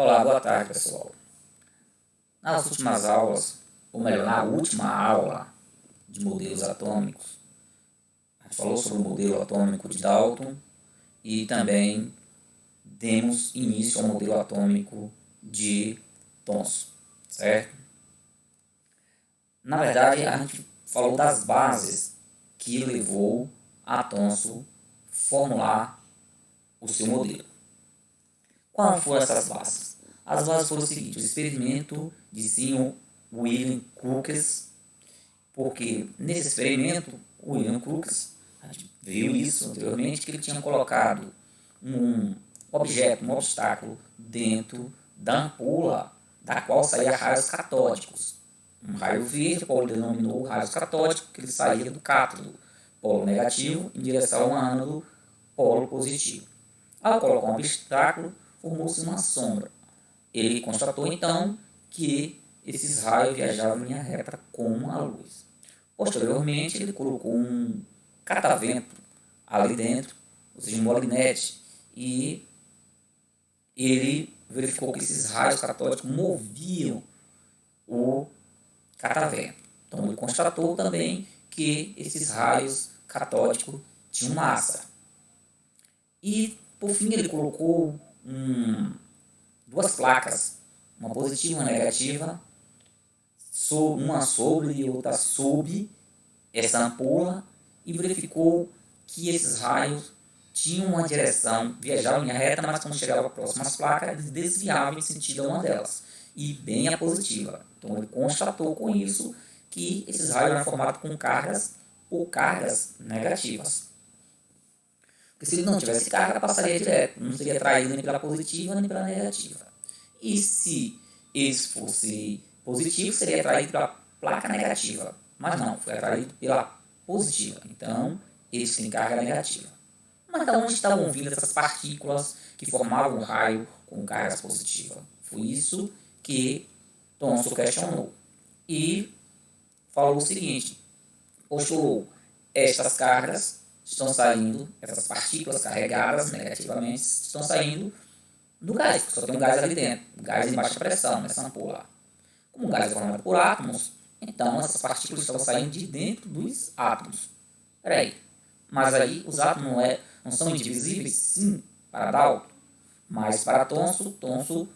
Olá, boa tarde, pessoal. Nas últimas aulas, ou melhor, na última aula de modelos atômicos, a gente falou sobre o modelo atômico de Dalton e também demos início ao modelo atômico de Thomson, certo? Na verdade, a gente falou das bases que levou a Thomson formular o seu modelo. Quais foram essas bases? As bases foram o seguinte: o experimento de Sir William Crookes, porque nesse experimento, o William Crookes, a gente viu isso anteriormente, que ele tinha colocado um objeto, um obstáculo dentro da ampola da qual saía raios catódicos. Um raio verde, qual ele denominou raios catódicos, que ele saía do cátodo, polo negativo, em direção ao ânodo, polo positivo. Ao colocar um obstáculo, formou-se uma sombra. Ele constatou então que esses raios viajavam em linha reta com a luz. Posteriormente, ele colocou um catavento ali dentro, ou seja, um molinete, e ele verificou que esses raios catódicos moviam o catavento. Então, ele constatou também que esses raios catódicos tinham massa. E, por fim, ele colocou duas placas, uma positiva e uma negativa, uma sobre e outra sob essa ampola, e verificou que esses raios tinham uma direção, viajavam em linha reta, mas quando chegavam próximo às placas, eles desviavam em sentido a uma delas, e bem a positiva. Então ele constatou com isso que esses raios eram formados com cargas ou cargas negativas. Porque se ele não tivesse carga, passaria direto, não seria atraído nem pela positiva nem pela negativa. E se eles fossem positivos, seria atraído pela placa negativa. Mas não, foi atraído pela positiva. Então, eles têm carga negativa. Mas então, onde estavam vindo essas partículas que formavam um raio com cargas positivas? Foi isso que Thomson questionou. E falou o seguinte: postulou, estas cargas estão saindo, essas partículas carregadas negativamente estão saindo do gás, porque só tem um gás ali dentro, um gás em baixa pressão nessa ampola. Como o gás é formado por átomos, então essas partículas estão saindo de dentro dos átomos. Peraí, mas aí os átomos não são indivisíveis? Sim, para Dalton, mas para Thomson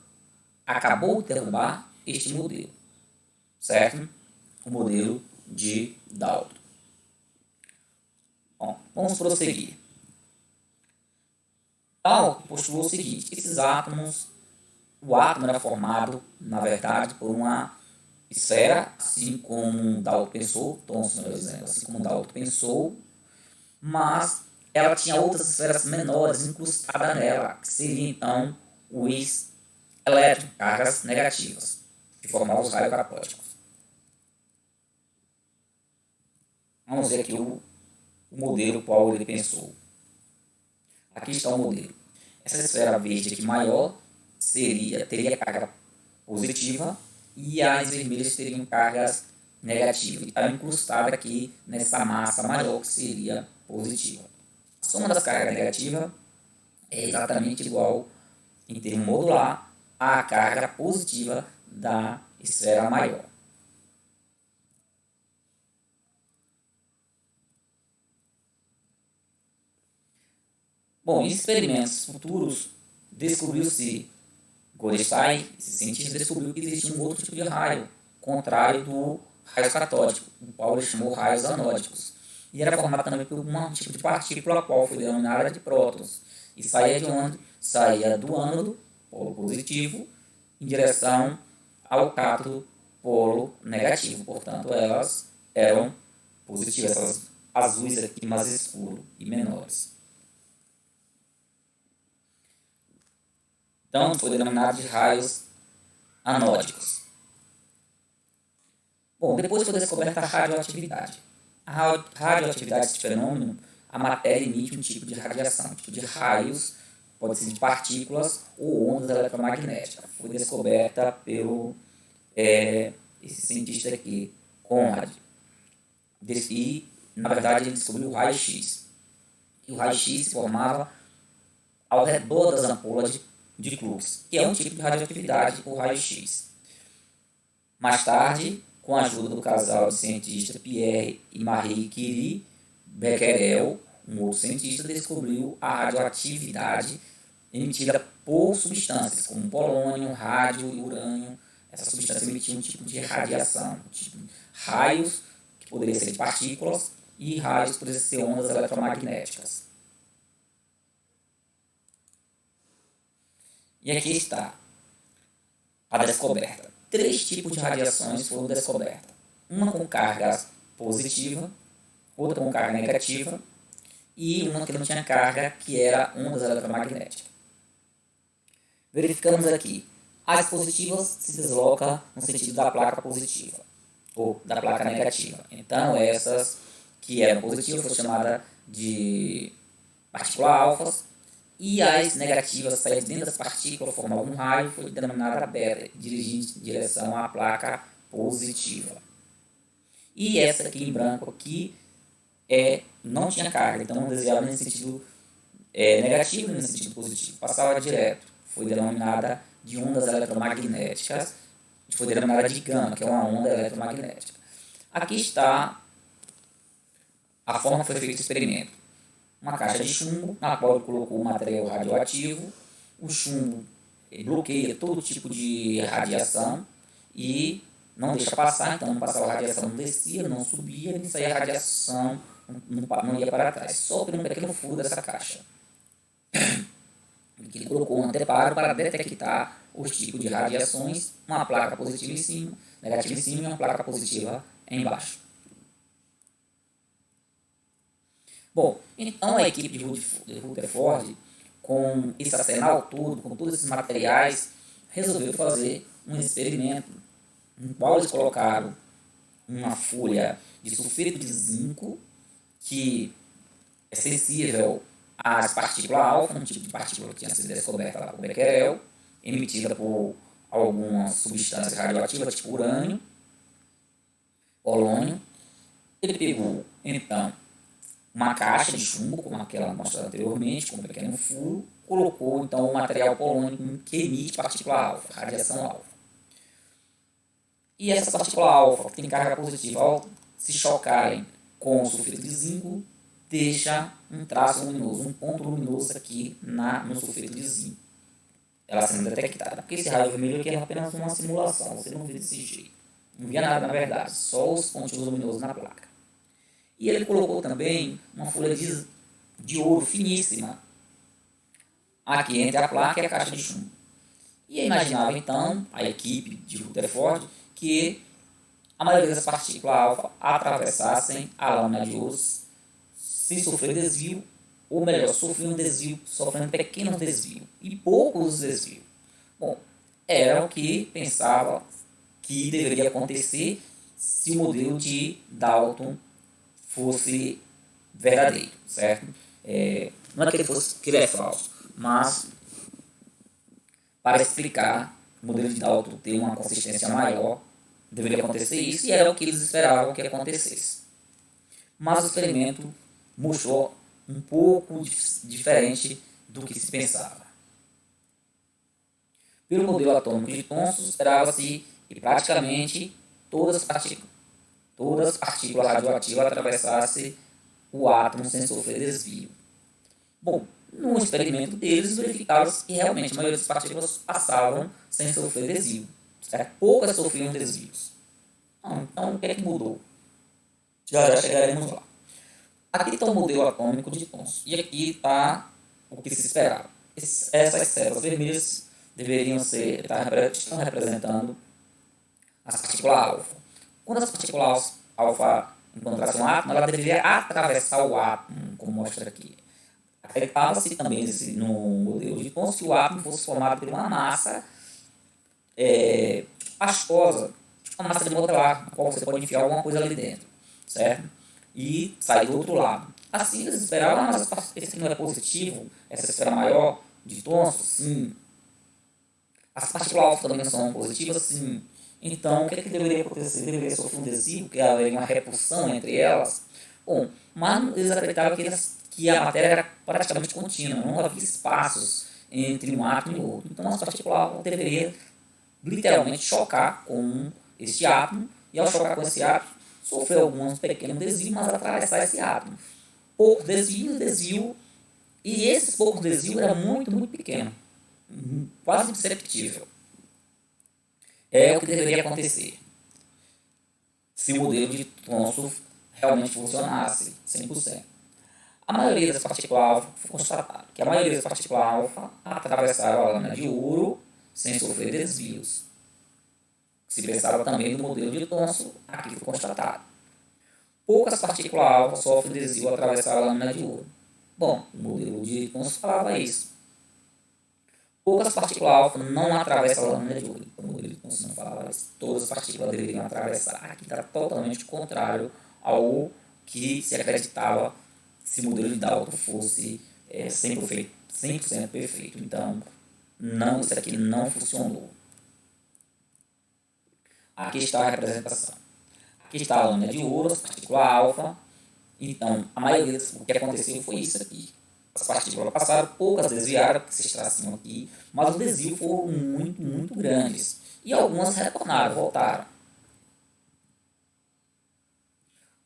acabou de derrubar este modelo, certo? O modelo de Dalton. Bom, vamos prosseguir. Dalton postulou o seguinte: esses átomos, o átomo era formado, na verdade, por uma esfera, assim como Dalton pensou, Thomson, por exemplo, assim como Dalton pensou, mas ela tinha outras esferas menores incrustadas nela, que seriam então os elétrons, cargas negativas, que formavam os raios catódicos. Vamos ver aqui o modelo qual ele pensou. Aqui está o modelo. Essa esfera verde aqui maior teria carga positiva e as vermelhas teriam cargas negativas. E está incrustada aqui nessa massa maior que seria positiva. A soma das cargas negativas é exatamente igual, em termo modular, à carga positiva da esfera maior. Bom, em experimentos futuros, descobriu-se, Goldstein, esse cientista, descobriu que existia um outro tipo de raio, contrário do raio catódico, o qual ele chamou raios anódicos. E era formado também por um tipo de partícula, a qual foi denominada de prótons. E saía de onde? Saía do ânodo, polo positivo, em direção ao cátodo, polo negativo. Portanto, elas eram positivas, essas azuis aqui mais escuras e menores. Então, foi denominado de raios anódicos. Bom, depois foi descoberta a radioatividade. A radioatividade desse fenômeno, a matéria emite um tipo de radiação, um tipo de raios, pode ser de partículas ou ondas eletromagnéticas. Foi descoberta pelo esse cientista aqui, Conrad. E, na verdade, ele descobriu o raio-x. E o raio-x se formava ao redor das ampolas de de Crookes, que é um tipo de radioatividade por raio-x. Mais tarde, com a ajuda do casal de cientistas Pierre e Marie Curie, Becquerel, um outro cientista, descobriu a radioatividade emitida por substâncias como polônio, rádio e urânio. Essa substância emitia um tipo de radiação, tipo raios, que poderiam ser de partículas, e raios poderiam ser ondas eletromagnéticas. E aqui está a descoberta. 3 tipos de radiações foram descobertas. Uma com carga positiva, outra com carga negativa e uma que não tinha carga, que era ondas eletromagnéticas. Verificamos aqui. As positivas se deslocam no sentido da placa positiva ou da placa negativa. Então, essas que eram positivas foram chamadas de partículas alfas, e as negativas saídas dentro das partículas, formam algum raio, foi denominada beta, dirigindo em direção à placa positiva. E essa aqui em branco aqui não tinha carga, então não desviava nem no sentido negativo nem no sentido positivo, passava direto. Foi denominada de ondas eletromagnéticas, foi denominada de gama, que é uma onda eletromagnética. Aqui está a forma que foi feito o experimento. Uma caixa de chumbo, na qual ele colocou o material radioativo. O chumbo bloqueia todo tipo de radiação e não deixa passar, então não passava a radiação, não descia, não subia, nem saía a radiação, não ia para trás, só por um pequeno furo dessa caixa. Ele colocou um anteparo para detectar os tipos de radiações, uma placa positiva em cima, negativa em cima e uma placa positiva embaixo. Bom, então a equipe de Rutherford, com esse arsenal todo, com todos esses materiais, resolveu fazer um experimento no qual eles colocaram uma folha de sulfeto de zinco, que é sensível às partículas alfa, um tipo de partícula que tinha sido descoberta lá por Becquerel, emitida por algumas substâncias radioativas, tipo urânio, polônio. Ele pegou, então, uma caixa de chumbo, como aquela mostrada anteriormente, com um pequeno furo, colocou então o material polônico que emite partícula alfa, radiação alfa. E essa partícula alfa, que tem carga positiva, ao se chocarem com o sulfeto de zinco, deixa um traço luminoso, um ponto luminoso aqui no sulfeto de zinco. Ela sendo detectada. Porque esse raio vermelho aqui é apenas uma simulação, você não vê desse jeito. Não via nada na verdade, só os pontinhos luminosos na placa. E ele colocou também uma folha de ouro finíssima aqui entre a placa e a caixa de chumbo. E imaginava então a equipe de Rutherford que a maioria das partículas alfa atravessassem a lâmina de ouro sem sofrer desvio, ou melhor, sofrendo pequenos desvios e poucos desvios. Bom, era o que pensava que deveria acontecer se o modelo de Dalton fosse verdadeiro, certo? Não é que ele é falso, mas para explicar o modelo de Dalton ter uma consistência maior, deveria acontecer isso, e era o que eles esperavam que acontecesse. Mas o experimento mostrou um pouco diferente do que se pensava. Pelo modelo atômico de Thomson, esperava-se que praticamente todas as partículas radioativas atravessassem o átomo sem sofrer desvio. Bom, no experimento deles, verificaram que realmente a maioria das partículas passavam sem sofrer desvio. Certo? Poucas sofriam desvios. Então, o que é que mudou? Já chegaremos lá. Aqui está o modelo atômico de Thomson. E aqui está o que se esperava. Essas células vermelhas estão representando as partículas alfa. Quando as partículas alfa encontrassem um átomo, ela deveria atravessar o átomo, como mostra aqui. Acreditava-se também no modelo de Thomson que o átomo fosse formado por uma massa pastosa, uma massa de modelar, na qual você pode enfiar alguma coisa ali dentro, certo? E sair do outro lado. Assim eles esperavam, mas esse aqui não é positivo, essa esfera maior de Thomson, sim. As partículas alfa também são positivas, sim. Então, o que deveria acontecer? Deveria sofrer um desvio, que haveria uma repulsão entre elas. Bom, mas eles acreditavam que a matéria era praticamente contínua, não havia espaços entre um átomo e outro. Então, essa partícula alfa deveria literalmente chocar com este átomo, e ao chocar com esse átomo, sofrer alguns pequenos desvios, mas atravessar esse átomo. Poucos desvio, e esses poucos desvios eram muito, muito pequenos, quase imperceptível. É o que deveria acontecer se o modelo de Thomson realmente funcionasse 100%. A maioria das partículas alfa foi constatado que a maioria das partículas alfa atravessaram a lâmina de ouro sem sofrer desvios. Se pensava também no modelo de Thomson, aqui foi constatado. Poucas partículas alfa sofrem desvio ao atravessar a lâmina de ouro. Bom, o modelo de Thomson falava isso. Poucas partículas alfa não atravessam a lâmina de ouro. O modelo de Thomson não falava isso. Todas as partículas deveriam atravessar. Aqui está totalmente contrário ao que se acreditava se o modelo de Dalton fosse 100% perfeito. Então, não, isso aqui não funcionou. Aqui está a representação. Aqui está a lâmina de ouro, as partículas alfa. Então, a maioria do que aconteceu foi isso aqui. As partículas passaram, poucas desviaram, que se traçam aqui, mas os desvios foram muito, muito grandes. E algumas retornaram, voltaram.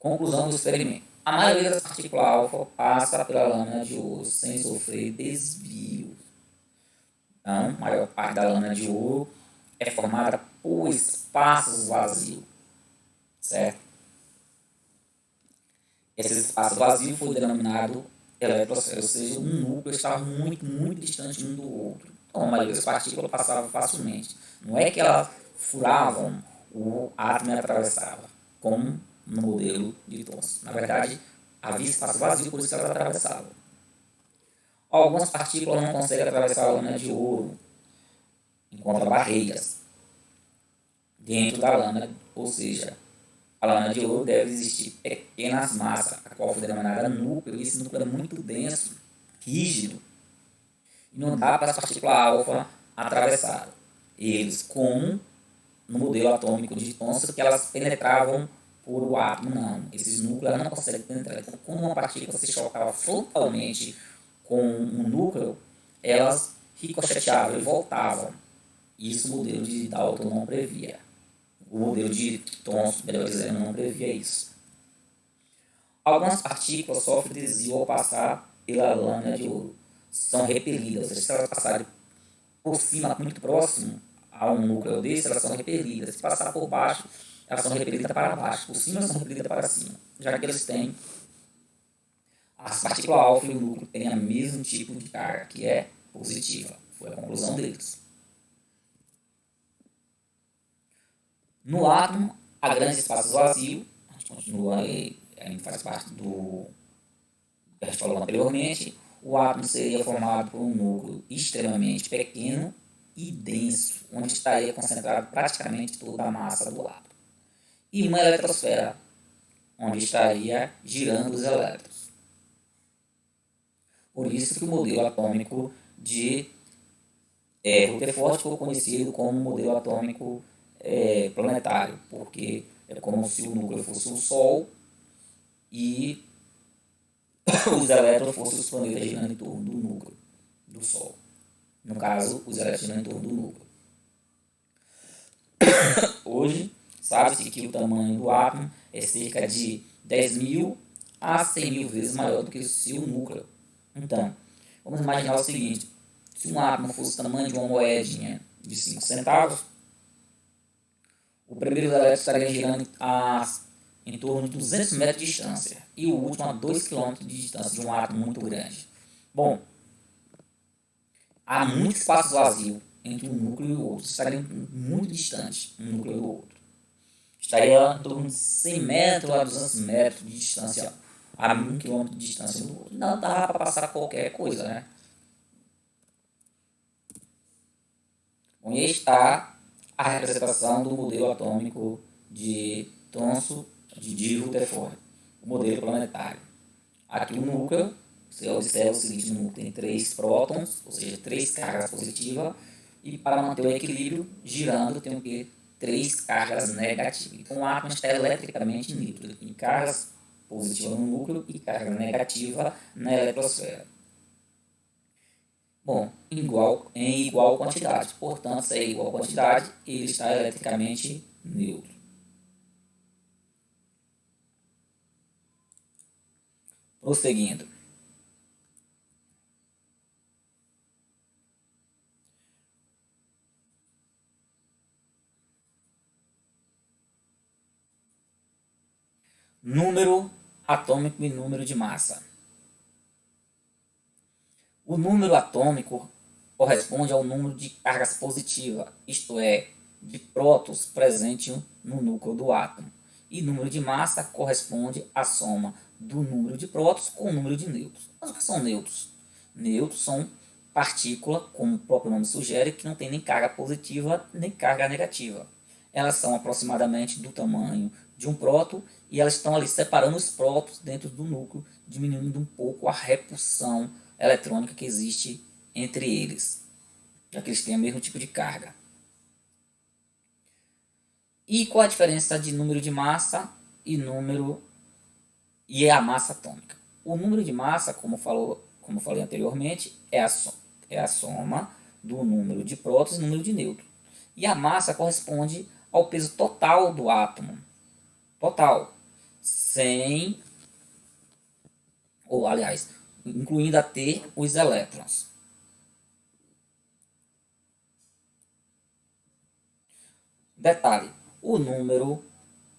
Conclusão do experimento. A maioria das partículas alfa passa pela lâmina de ouro sem sofrer desvio. Então, a maior parte da lâmina de ouro é formada por espaços vazios. Certo? Esse espaço vazio foi denominado eletrosfera, ou seja, um núcleo estava muito, muito distante um do outro. Então, a maioria das partículas passava facilmente. Não é que elas furavam o átomo e atravessavam, como no modelo de Thomson. Na verdade, havia espaço vazio, por isso elas atravessavam. Algumas partículas não conseguem atravessar a lâmina de ouro, encontram barreiras dentro da lâmina, ou seja, a lâmina de ouro deve existir pequenas massas, a qual foi denominada núcleo, e esse núcleo é muito denso, rígido, e não dá para as partículas alfa atravessar eles, como no modelo atômico de Thomson, que elas penetravam por o átomo. Não, esses núcleos não conseguem penetrar. Então, quando uma partícula se chocava frontalmente com um núcleo, elas ricocheteavam e voltavam. Isso o modelo de Dalton não previa. O modelo de Thomson, melhor dizendo, não previa isso. Algumas partículas sofrem desvio ao passar pela lâmina de ouro. São repelidas, ou seja, se elas passarem por cima, muito próximo a um núcleo desse, elas são repelidas. Se passar por baixo, elas são repelidas para baixo. Por cima, elas são repelidas para cima. Já que eles têm, as partículas alfa e o núcleo têm o mesmo tipo de carga, que é positiva. Foi a conclusão deles. No átomo, há grandes espaços vazios. A gente continua aí, ainda faz parte do que a gente falou anteriormente. O átomo seria formado por um núcleo extremamente pequeno e denso, onde estaria concentrado praticamente toda a massa do átomo. E uma eletrosfera, onde estaria girando os elétrons. Por isso que o modelo atômico de Rutherford foi conhecido como modelo atômico planetário, porque é como se o núcleo fosse o Sol e os elétrons fossem os planetas girando em torno do núcleo do Sol. No caso, os elétrons girando em torno do núcleo. Hoje, sabe-se que o tamanho do átomo é cerca de 10.000 a 100.000 vezes maior do que o seu núcleo. Então, vamos imaginar o seguinte: se um átomo fosse o tamanho de uma moedinha de 5 centavos, o primeiro elétron estaria girando em torno de 200 metros de distância e o último a 2 km de distância de um átomo muito grande. Bom, há muito espaço vazio entre um núcleo e o outro. Estaria muito distante um núcleo do outro. Estaria em torno de 100 metros a 200 metros de distância, a 1 km de distância do outro. Não dá para passar qualquer coisa, né? Bom, e aí está a representação do modelo atômico de Thomson de Rutherford, o modelo planetário. Aqui o núcleo, você observa o seguinte: no núcleo tem 3 prótons, ou seja, 3 cargas positivas, e para manter o equilíbrio girando tem o quê? 3 cargas negativas. Então o átomo está eletricamente neutro, tem cargas positivas no núcleo e carga negativa na eletrosfera. Bom, em igual quantidade. Portanto, se é igual quantidade, ele está eletricamente neutro. Prosseguindo. Número atômico e número de massa. O número atômico corresponde ao número de cargas positivas, isto é, de prótons presente no núcleo do átomo. E número de massa corresponde à soma do número de prótons com o número de nêutrons. Mas o que são nêutrons? Nêutrons são partículas, como o próprio nome sugere, que não tem nem carga positiva nem carga negativa. Elas são aproximadamente do tamanho de um próton e elas estão ali separando os prótons dentro do núcleo, diminuindo um pouco a repulsão eletrônica que existe entre eles, já que eles têm o mesmo tipo de carga. E qual a diferença de número de massa e a massa atômica? O número de massa, como falei anteriormente, é a soma do número de prótons e número de nêutrons. E a massa corresponde ao peso total do átomo. Total. Sem, ou aliás, incluindo até os elétrons. Detalhe, o número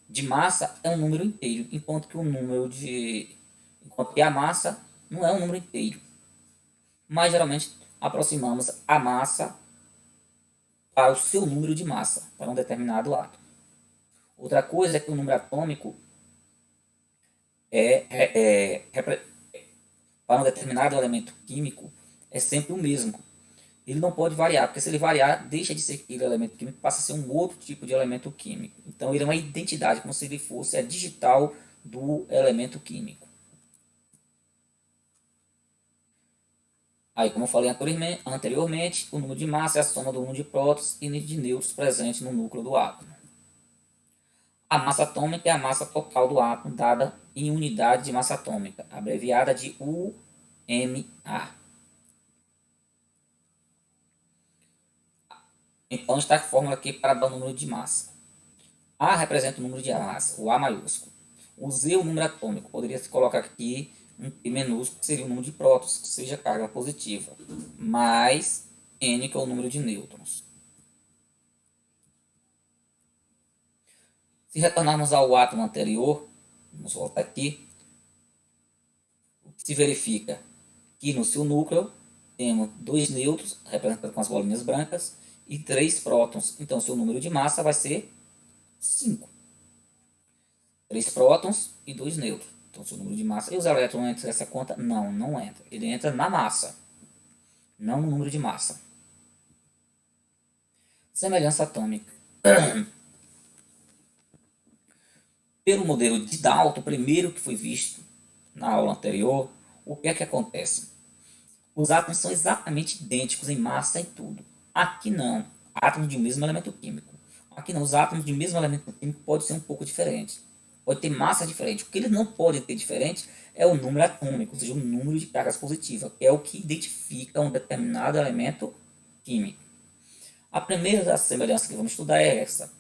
de massa é um número inteiro, enquanto que a massa não é um número inteiro. Mas geralmente aproximamos a massa para o seu número de massa, para um determinado átomo. Outra coisa é que o número atômico para um determinado elemento químico é sempre o mesmo. Ele não pode variar, porque se ele variar, deixa de ser aquele elemento químico, passa a ser um outro tipo de elemento químico. Então ele é uma identidade, como se ele fosse a digital do elemento químico. Aí, como eu falei anteriormente, o número de massa é a soma do número de prótons e de nêutrons presentes no núcleo do átomo. A massa atômica é a massa total do átomo, dada em unidade de massa atômica, abreviada de UMA. Então está a fórmula aqui para dar o número de massa. A representa o número de massa, o A maiúsculo. O Z, o número atômico. Poderia se colocar aqui um P minúsculo, que seria o número de prótons, que seja carga positiva, mais N, que é o número de nêutrons. Se retornarmos ao átomo anterior, vamos voltar aqui, o que se verifica que no seu núcleo temos 2 nêutrons, representados com as bolinhas brancas, e 3 prótons. Então, seu número de massa vai ser 5. 3 prótons e 2 nêutrons. Então, seu número de massa. E os elétrons entram nessa conta? Não, não entra. Ele entra na massa, não no número de massa. Semelhança atômica. Pelo modelo de Dalton, primeiro que foi visto na aula anterior, o que é que acontece? Os átomos são exatamente idênticos em massa e tudo. Aqui não. Átomos de um mesmo elemento químico. Aqui não. Os átomos de um mesmo elemento químico podem ser um pouco diferentes. Pode ter massa diferente. O que eles não podem ter diferente é o número atômico, ou seja, o número de cargas positivas, que é o que identifica um determinado elemento químico. A primeira semelhança que vamos estudar é essa.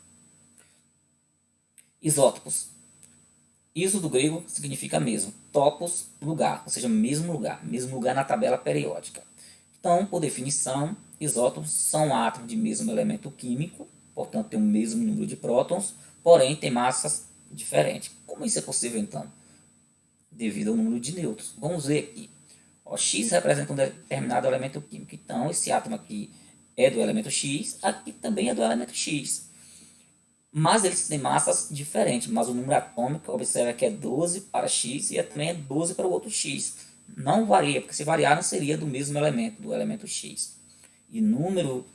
Isótopos. Iso do grego significa mesmo. Topos, lugar, ou seja, mesmo lugar na tabela periódica. Então, por definição, isótopos são átomos de mesmo elemento químico, portanto, tem o mesmo número de prótons, porém tem massas diferentes. Como isso é possível, então? Devido ao número de nêutrons. Vamos ver aqui. O X representa um determinado elemento químico. Então, esse átomo aqui é do elemento X, aqui também é do elemento X. Mas eles têm massas diferentes, mas o número atômico, observa que é 12 para X e também é 12 para o outro X. Não varia, porque se variar não seria do mesmo elemento, do elemento X. E número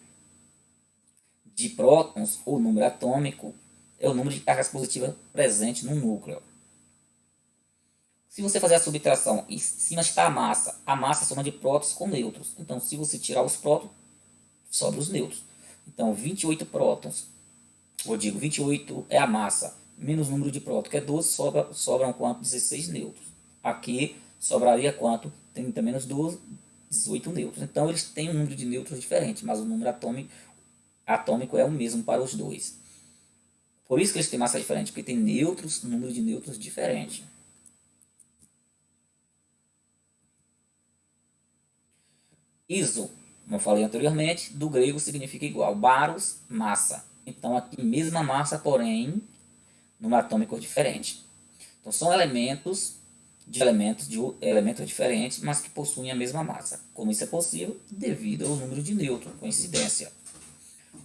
de prótons, ou número atômico, é o número de cargas positivas presente no núcleo. Se você fazer a subtração, em cima está a massa é a soma de prótons com nêutrons. Então, se você tirar os prótons, sobra os nêutrons. Então, 28 prótons, ou digo, 28 é a massa, menos o número de prótons, que é 12, sobram quanto? 16 nêutrons. Aqui sobraria quanto? 30 menos 12, 18 nêutrons. Então eles têm um número de nêutrons diferente, mas o número atômico é o mesmo para os dois. Por isso que eles têm massa diferente, porque tem nêutrons, número de nêutrons diferente. Iso, como eu falei anteriormente, do grego significa igual. Baros, massa. Então aqui mesma massa, porém número atômico diferente. Então são elementos de elementos diferentes, mas que possuem a mesma massa. Como isso é possível? Devido ao número de nêutrons, coincidência.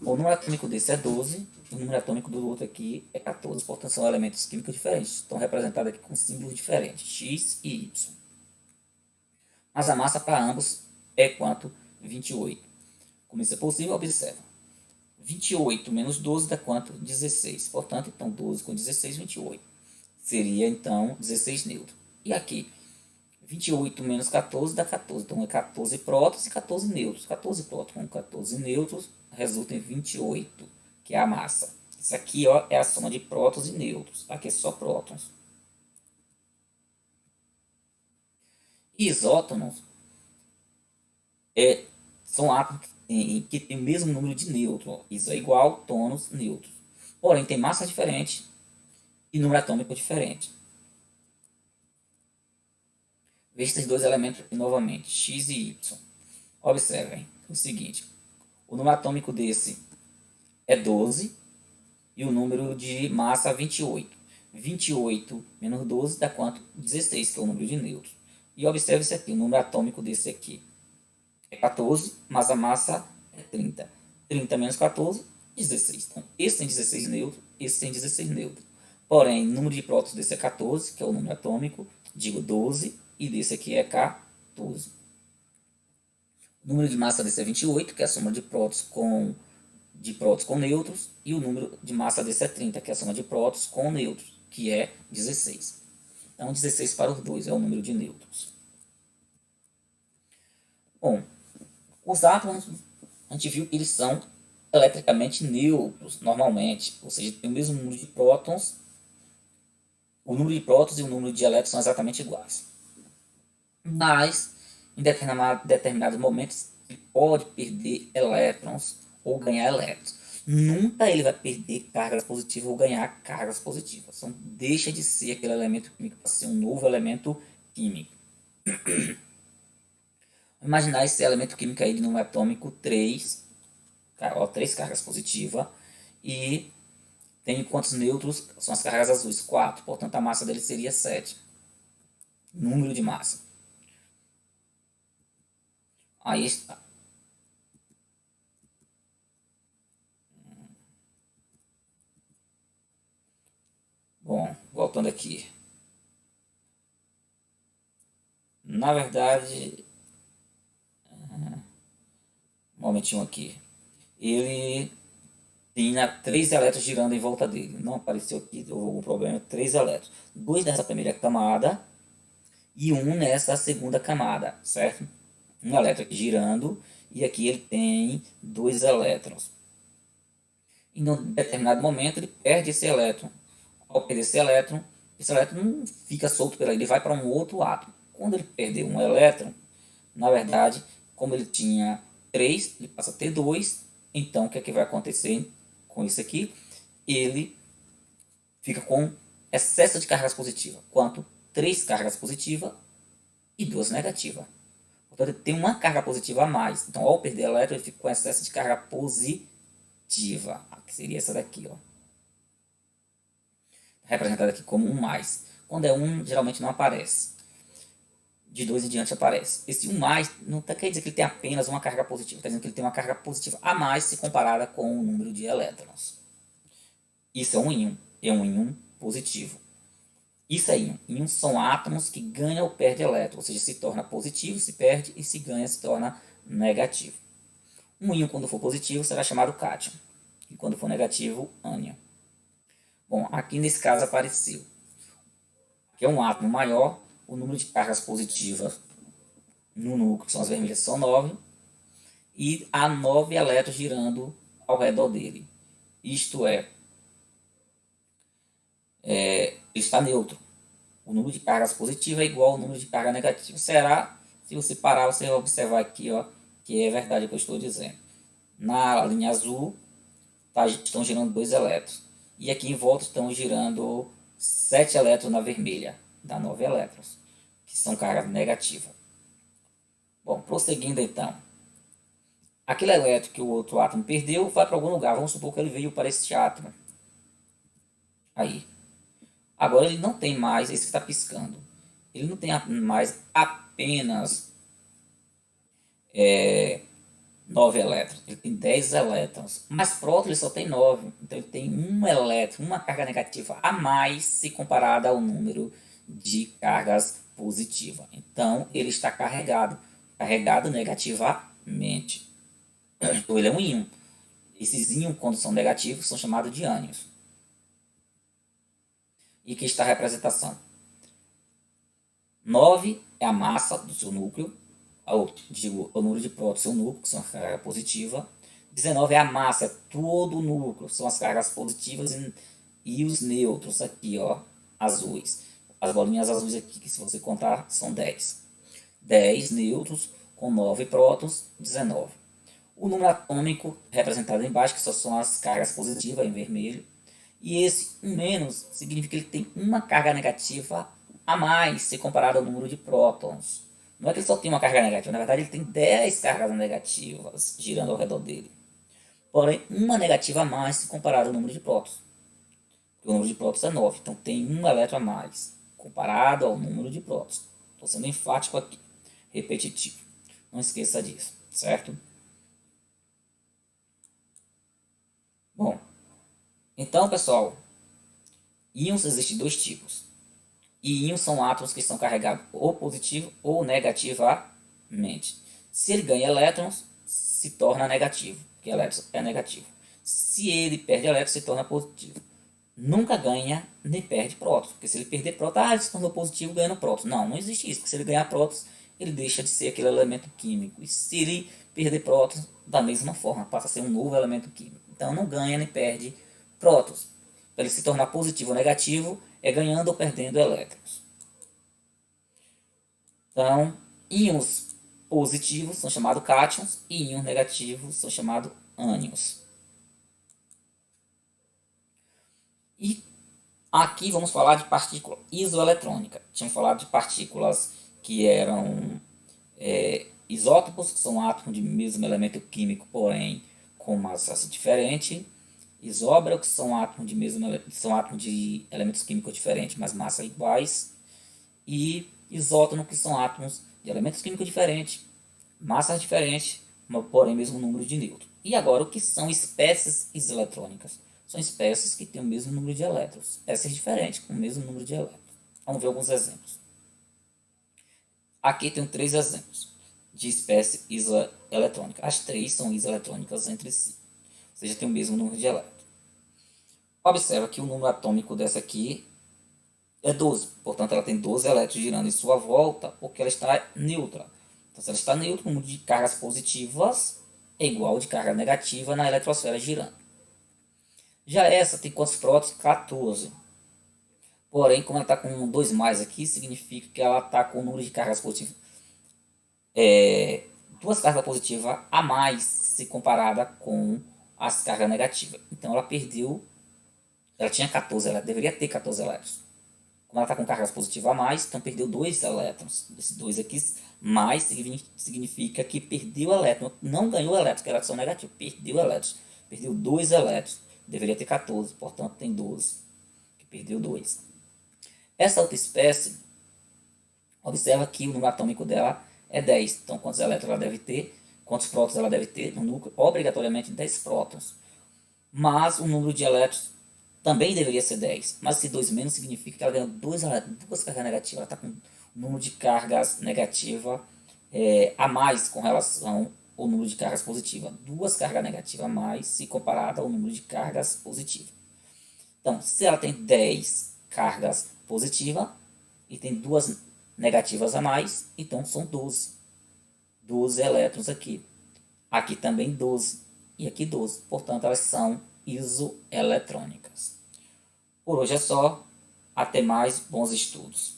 O número atômico desse é 12, o número atômico do outro aqui é 14. Portanto, são elementos químicos diferentes. Estão representados aqui com símbolos diferentes, X e Y. Mas a massa para ambos é quanto? 28. Como isso é possível? Observa. 28 menos 12 dá quanto? 16. Portanto, então 12 com 16, 28. Seria, então, 16 nêutrons. E aqui, 28 menos 14 dá 14. Então, é 14 prótons e 14 nêutrons. 14 prótons com 14 nêutrons resulta em 28, que é a massa. Isso aqui, ó, é a soma de prótons e nêutrons. Aqui é só prótons. Isótonos são átomos que têm o mesmo número de nêutrons. Isso é igual, tônus, nêutrons. Porém, tem massa diferente e número atômico diferente. Veja esses dois elementos aqui novamente, X e Y. Observem o seguinte, o número atômico desse é 12 e o número de massa 28. 28 menos 12 dá quanto? 16, que é o número de nêutrons. E observe isso aqui, o número atômico desse aqui é 14, mas a massa é 30. 30 menos 14, 16. Então, esse tem 16 nêutrons, esse tem 16 nêutrons. Porém, o número de prótons desse é 14, que é o número atômico, digo 12, e desse aqui é 14. O número de massa desse é 28, que é a soma de prótons com nêutrons, e o número de massa desse é 30, que é a soma de prótons com nêutrons, que é 16. Então, 16 para os dois é o número de nêutrons. Bom, os átomos, a gente viu que eles são eletricamente neutros, normalmente, ou seja, tem o mesmo número de prótons, o número de prótons e o número de elétrons são exatamente iguais. Mas, em determinados momentos, ele pode perder elétrons ou ganhar elétrons. Nunca ele vai perder cargas positivas ou ganhar cargas positivas. Então, deixa de ser aquele elemento químico para ser um novo elemento químico. Imaginar esse elemento químico aí de número atômico 3, ó, 3 cargas positivas, e tem quantos nêutrons? São as cargas azuis, 4. Portanto, a massa dele seria 7. Número de massa. Aí está. Bom, voltando aqui. Na verdade, um momentinho aqui. Ele tinha 3 elétrons girando em volta dele. Não apareceu aqui, houve algum problema. 3 elétrons. 2 nessa primeira camada e 1 nessa segunda camada, certo? Um elétron aqui girando e aqui ele tem 2 elétrons. Em um determinado momento ele perde esse elétron. Ao perder esse elétron não fica solto por aí, ele vai para um outro átomo. Quando ele perder um elétron, na verdade, como ele tinha 3, ele passa a ter 2. Então, o que é que vai acontecer com isso aqui? Ele fica com excesso de cargas positivas. Quanto? 3 cargas positivas e 2 negativas. Portanto, ele tem uma carga positiva a mais. Então, ao perder elétron, ele fica com excesso de carga positiva. Que seria essa daqui, ó. Representada aqui como 1 mais. Quando é 1, geralmente não aparece. De 2 em diante aparece. Esse 1 mais não quer dizer que ele tem apenas uma carga positiva. Está dizendo que ele tem uma carga positiva a mais se comparada com o número de elétrons. Isso é um íon. É um íon positivo. Isso é íon. Íons são átomos que ganham ou perdem elétrons. Ou seja, se torna positivo, se perde, e se ganha, se torna negativo. Um íon, quando for positivo, será chamado cátion. E quando for negativo, ânion. Bom, aqui nesse caso apareceu. Aqui é um átomo maior, o número de cargas positivas no núcleo, que são as vermelhas, são 9, e há 9 elétrons girando ao redor dele. Isto é, ele está neutro. O número de cargas positivas é igual ao número de carga negativa. Será Se você parar, você vai observar aqui, ó, que é verdade o que eu estou dizendo. Na linha azul, estão girando 2 elétrons. E aqui em volta estão girando 7 elétrons na vermelha. Dá 9 elétrons, que são cargas negativas. Bom, prosseguindo então. Aquele elétron que o outro átomo perdeu vai para algum lugar. Vamos supor que ele veio para esse átomo. Aí. Agora ele não tem mais, esse que está piscando. Ele não tem mais apenas 9 elétrons. Ele tem 10 elétrons. Mas próton ele só tem 9. Então ele tem um elétron, uma carga negativa a mais se comparada ao número de cargas positivas. Então ele está carregado negativamente. Então ele é um íon. Esses íons, quando são negativos, são chamados de ânions. E aqui está a representação. 9 é a massa do seu núcleo, o número de prótons do seu núcleo, que são as cargas positivas. 19 é a massa, é todo o núcleo, são as cargas positivas e os nêutrons aqui, ó, azuis. As bolinhas azuis aqui, que se você contar, são 10. 10 nêutrons com 9 prótons, 19. O número atômico representado embaixo, que só são as cargas positivas em vermelho. E esse 1 menos significa que ele tem uma carga negativa a mais se comparado ao número de prótons. Não é que ele só tem uma carga negativa, na verdade ele tem 10 cargas negativas girando ao redor dele. Porém, uma negativa a mais se comparado ao número de prótons. Porque o número de prótons é 9, então tem um elétron a mais comparado ao número de prótons. Estou sendo enfático aqui, repetitivo. Não esqueça disso, certo? Bom, então, pessoal, íons existem dois tipos. E íons são átomos que são carregados ou positivo ou negativamente. Se ele ganha elétrons, se torna negativo, porque elétron é negativo. Se ele perde elétrons, se torna positivo. Nunca ganha nem perde prótons, porque se ele perder prótons, ele se tornou positivo ganhando prótons. Não, não existe isso, porque se ele ganhar prótons, ele deixa de ser aquele elemento químico. E se ele perder prótons, da mesma forma, passa a ser um novo elemento químico. Então não ganha nem perde prótons. Para ele se tornar positivo ou negativo, é ganhando ou perdendo elétrons. Então, íons positivos são chamados cátions e íons negativos são chamados ânions. E aqui vamos falar de partícula isoeletrônica. Tínhamos falado de partículas que eram isótopos, que são átomos de mesmo elemento químico, porém com massa diferente. Isóbaro, que são átomos de elementos químicos diferentes, mas massa iguais. E isótono, que são átomos de elementos químicos diferentes, massas diferentes, porém mesmo número de nêutrons. E agora, o que são espécies iseletrônicas? São espécies que têm o mesmo número de elétrons, espécies diferentes com o mesmo número de elétrons. Vamos ver alguns exemplos. Aqui tem 3 exemplos de espécie isoeletrônica. As 3 são isoeletrônicas entre si, ou seja, tem o mesmo número de elétrons. Observa que o número atômico dessa aqui é 12, portanto ela tem 12 elétrons girando em sua volta, porque ela está neutra. Então, se ela está neutra, o número de cargas positivas é igual ao de carga negativa na eletrosfera girando. Já essa tem quantos prótons? 14. Porém, como ela está com 2 mais aqui, significa que ela está com o número de cargas positivas. 2 cargas positivas a mais se comparada com as cargas negativas. Então ela perdeu, ela tinha 14 elétrons, deveria ter 14 elétrons. Como ela está com cargas positivas a mais, então perdeu 2 elétrons. Esses 2 aqui mais significa que perdeu elétron, não ganhou elétrons, que elétrons são negativos, perdeu elétrons. Perdeu 2 elétrons, deveria ter 14, portanto tem 12, que perdeu 2. Essa outra espécie, observa que o número atômico dela é 10. Então quantos elétrons ela deve ter? Quantos prótons ela deve ter no núcleo? Obrigatoriamente 10 prótons. Mas o número de elétrons também deveria ser 10. Mas esse 2 menos significa que ela ganhou 2 cargas negativas. Ela está com um número de cargas negativas a mais com relação ao número de cargas positivas. 2 cargas negativas a mais se comparada ao número de cargas positivas. Então, se ela tem 10 cargas positivas e tem 2 negativas a mais, então são 12. 12 elétrons aqui. Aqui também 12 e aqui 12. Portanto, elas são isoeletrônicas. Por hoje é só. Até mais. Bons estudos.